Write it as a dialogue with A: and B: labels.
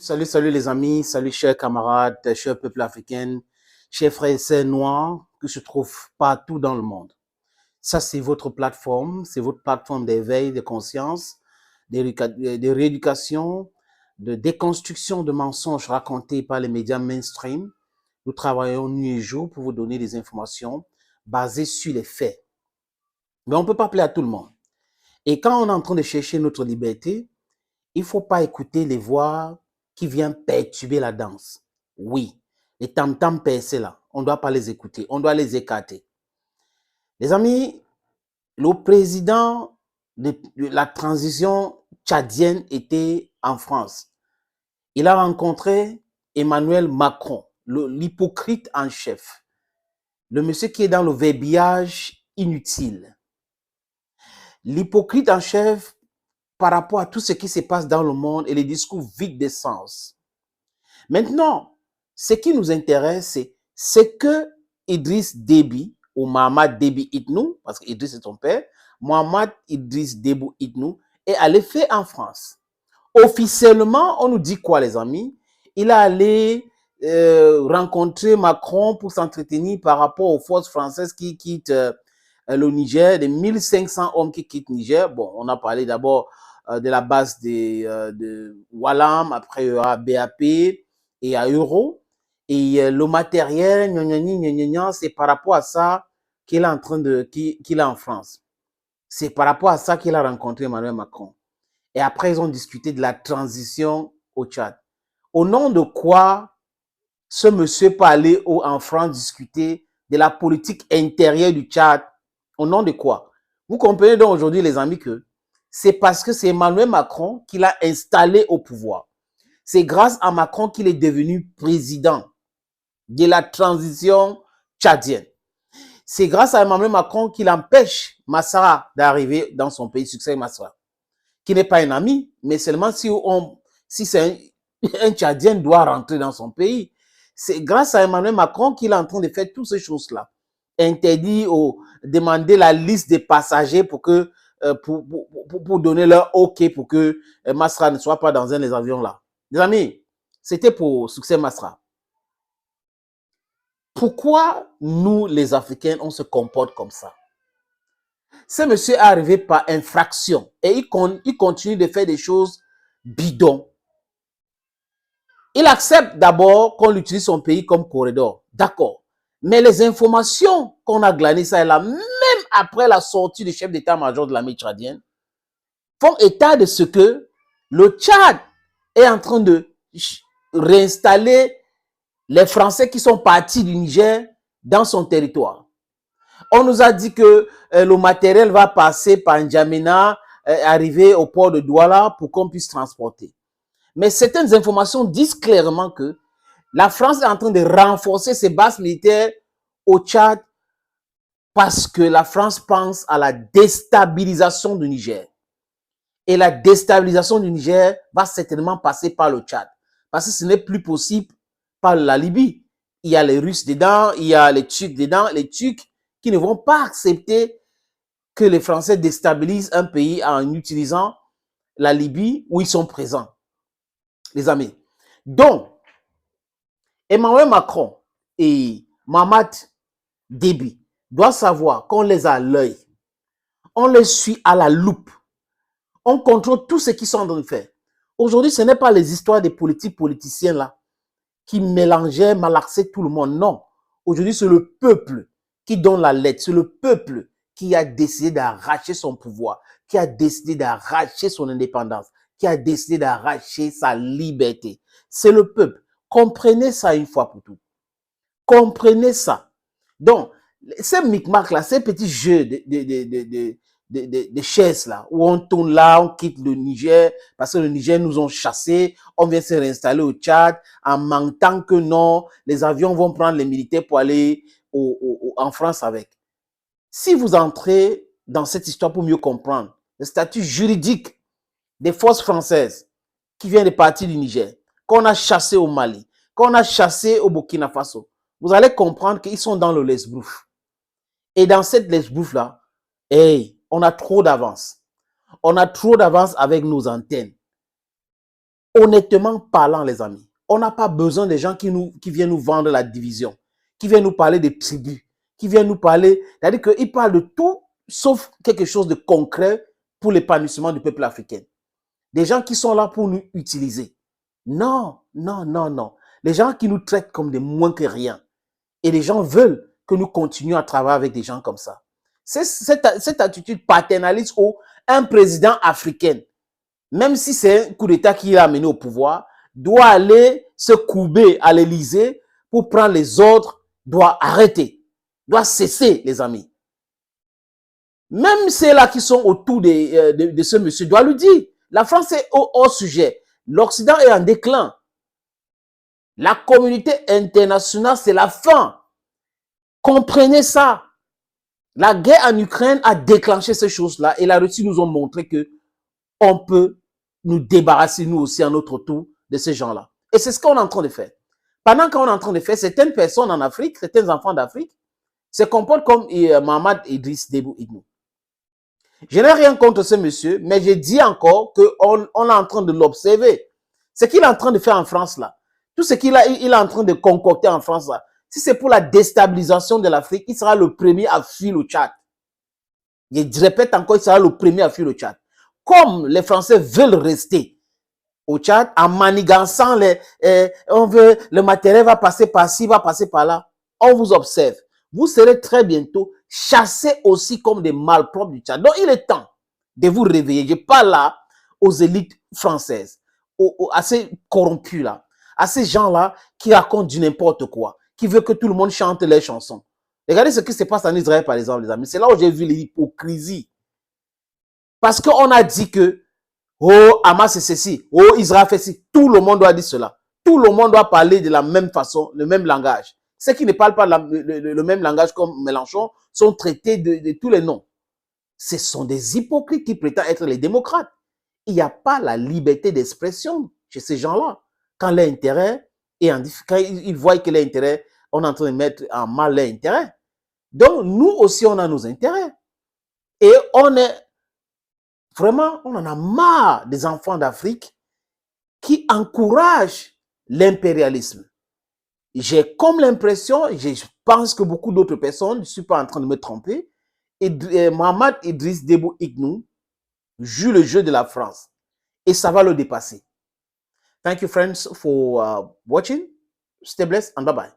A: Salut les amis, salut chers camarades, chers peuples africains, chers frères et sœurs noirs que se trouvent partout dans le monde. Ça, c'est votre plateforme, d'éveil de conscience, de rééducation, de déconstruction de mensonges racontés par les médias mainstream. Nous travaillons nuit et jour pour vous donner des informations basées sur les faits. Mais on ne peut pas plaire à tout le monde. Et quand on est en train de chercher notre liberté, il ne faut pas écouter les voix qui viennent perturber la danse. Oui, les tam-tams percés là, on ne doit pas les écouter, on doit les écarter. Les amis, le président de la transition tchadienne était en France. Il a rencontré Emmanuel Macron, l'hypocrite en chef, le monsieur qui est dans le verbiage inutile. L'hypocrite en chef par rapport à tout ce qui se passe dans le monde et les discours vides de sens. Maintenant, ce qui nous intéresse, c'est que Idriss Déby, ou Mohamed Déby Itnou, parce qu'Idriss est son père, Mohamed Idriss Déby Itnou, est allé faire en France. Officiellement, on nous dit quoi, les amis? Il est allé rencontrer Macron pour s'entretenir par rapport aux forces françaises qui quittent le Niger, des 1500 hommes qui quittent Niger. Bon, on a parlé d'abord de la base de Wallam, après il y aura BAP et à Euro. Et le matériel, c'est par rapport à ça qu'il est en train de, qu'il est en France. C'est par rapport à ça qu'il a rencontré Emmanuel Macron. Et après, ils ont discuté de la transition au Tchad. Au nom de quoi ce monsieur peut aller en France discuter de la politique intérieure du Tchad? Au nom de quoi? Vous comprenez donc aujourd'hui, les amis, que c'est parce que c'est Emmanuel Macron qui l'a installé au pouvoir. C'est grâce à Macron qu'il est devenu président de la transition tchadienne. C'est grâce à Emmanuel Macron qu'il empêche Massara d'arriver dans son pays, succès Massara, qui n'est pas un ami, mais seulement si c'est un Tchadien doit rentrer dans son pays. C'est grâce à Emmanuel Macron qu'il est en train de faire toutes ces choses-là. Interdit demander la liste des passagers pour donner leur OK pour que Masra ne soit pas dans un des avions là. Les amis, c'était pour succès Masra. Pourquoi nous, les Africains, on se comporte comme ça? Ce monsieur est arrivé par infraction et il continue de faire des choses bidons. Il accepte d'abord qu'on utilise son pays comme corridor. D'accord. Mais les informations qu'on a glanées ça et là, même après la sortie du chef d'état-major de l'armée tchadienne, font état de ce que le Tchad est en train de réinstaller les Français qui sont partis du Niger dans son territoire. On nous a dit que le matériel va passer par N'Djamena, arriver au port de Douala pour qu'on puisse transporter. Mais certaines informations disent clairement que la France est en train de renforcer ses bases militaires au Tchad parce que la France pense à la déstabilisation du Niger. Et la déstabilisation du Niger va certainement passer par le Tchad. Parce que ce n'est plus possible par la Libye. Il y a les Russes dedans, il y a les Turcs dedans, les Turcs qui ne vont pas accepter que les Français déstabilisent un pays en utilisant la Libye où ils sont présents. Les amis. Donc, Emmanuel Macron et Mohamed Déby doivent savoir qu'on les a à l'œil. On les suit à la loupe. On contrôle tout ce qu'ils sont en train de faire. Aujourd'hui, ce n'est pas les histoires des politiciens là qui mélangeaient, malaxaient tout le monde. Non. Aujourd'hui, c'est le peuple qui donne la lettre. C'est le peuple qui a décidé d'arracher son pouvoir, qui a décidé d'arracher son indépendance, qui a décidé d'arracher sa liberté. C'est le peuple. Comprenez ça une fois pour toutes. Comprenez ça. Donc, ces micmacs là, ces petits jeux de chaises là, où on tourne là, on quitte le Niger, parce que le Niger nous ont chassés, on vient se réinstaller au Tchad, en mentant que non, les avions vont prendre les militaires pour aller en France avec. Si vous entrez dans cette histoire pour mieux comprendre le statut juridique des forces françaises qui viennent de partir du Niger, qu'on a chassé au Mali, qu'on a chassé au Burkina Faso, vous allez comprendre qu'ils sont dans le lesbrouf. Et dans cette lesbrouf-là, hey, on a trop d'avance. On a trop d'avance avec nos antennes. honnêtement parlant, les amis, on n'a pas besoin des gens qui viennent nous vendre la division, qui viennent nous parler des tribus, qui viennent nous parler, c'est-à-dire qu'ils parlent de tout sauf quelque chose de concret pour l'épanouissement du peuple africain. Des gens qui sont là pour nous utiliser. Non, non, non, non. Les gens qui nous traitent comme des moins que rien. Et les gens veulent que nous continuions à travailler avec des gens comme ça. C'est cette attitude paternaliste où un président africain, même si c'est un coup d'État qui l'a amené au pouvoir, doit aller se courber à l'Élysée pour prendre les ordres, doit arrêter, doit cesser, les amis. Même ceux-là qui sont autour de ce monsieur doivent lui dire, la France est hors sujet, l'Occident est en déclin. La communauté internationale, c'est la fin. Comprenez ça. La guerre en Ukraine a déclenché ces choses-là et la Russie nous a montré que on peut nous débarrasser, nous aussi, à notre tour, de ces gens-là. Et c'est ce qu'on est en train de faire. Pendant qu'on est en train de faire, certaines personnes en Afrique, certains enfants d'Afrique, se comportent comme Mohamed Idriss Déby Itno. Je n'ai rien contre ce monsieur, mais je dis encore qu'on est en train de l'observer. Ce qu'il est en train de faire en France, là, tout ce qu'il est en train de concocter en France, là, si c'est pour la déstabilisation de l'Afrique, il sera le premier à fuir le Tchad. Je répète encore, il sera le premier à fuir le Tchad. Comme les Français veulent rester au Tchad, en manigançant on veut, le matériel va passer par-ci, va passer par-là, on vous observe. Vous serez très bientôt chassés aussi comme des malpropres du Tchad. Donc, il est temps de vous réveiller. Je parle là aux élites françaises, à ces corrompus là, à ces gens-là qui racontent du n'importe quoi, qui veulent que tout le monde chante leurs chansons. Regardez ce qui se passe en Israël, par exemple, les amis. C'est là où j'ai vu l'hypocrisie. Parce qu'on a dit que, oh, Hamas c'est ceci, oh, Israël fait ceci. Tout le monde doit dire cela. Tout le monde doit parler de la même façon, le même langage. Ceux qui ne parlent pas le même langage comme Mélenchon sont traités de tous les noms. Ce sont des hypocrites qui prétendent être les démocrates. Il n'y a pas la liberté d'expression chez ces gens-là. Quand leur intérêt est quand ils voient que leur intérêt, on est en train de mettre en mal leur intérêt. Donc, nous aussi, on a nos intérêts. Et on est vraiment, on en a marre des enfants d'Afrique qui encouragent l'impérialisme. J'ai comme l'impression, je pense que beaucoup d'autres personnes, je ne suis pas en train de me tromper, et Mohamed Idriss Déby Itno joue le jeu de la France. Et ça va le dépasser. Thank you, friends, for watching. Stay blessed and bye-bye.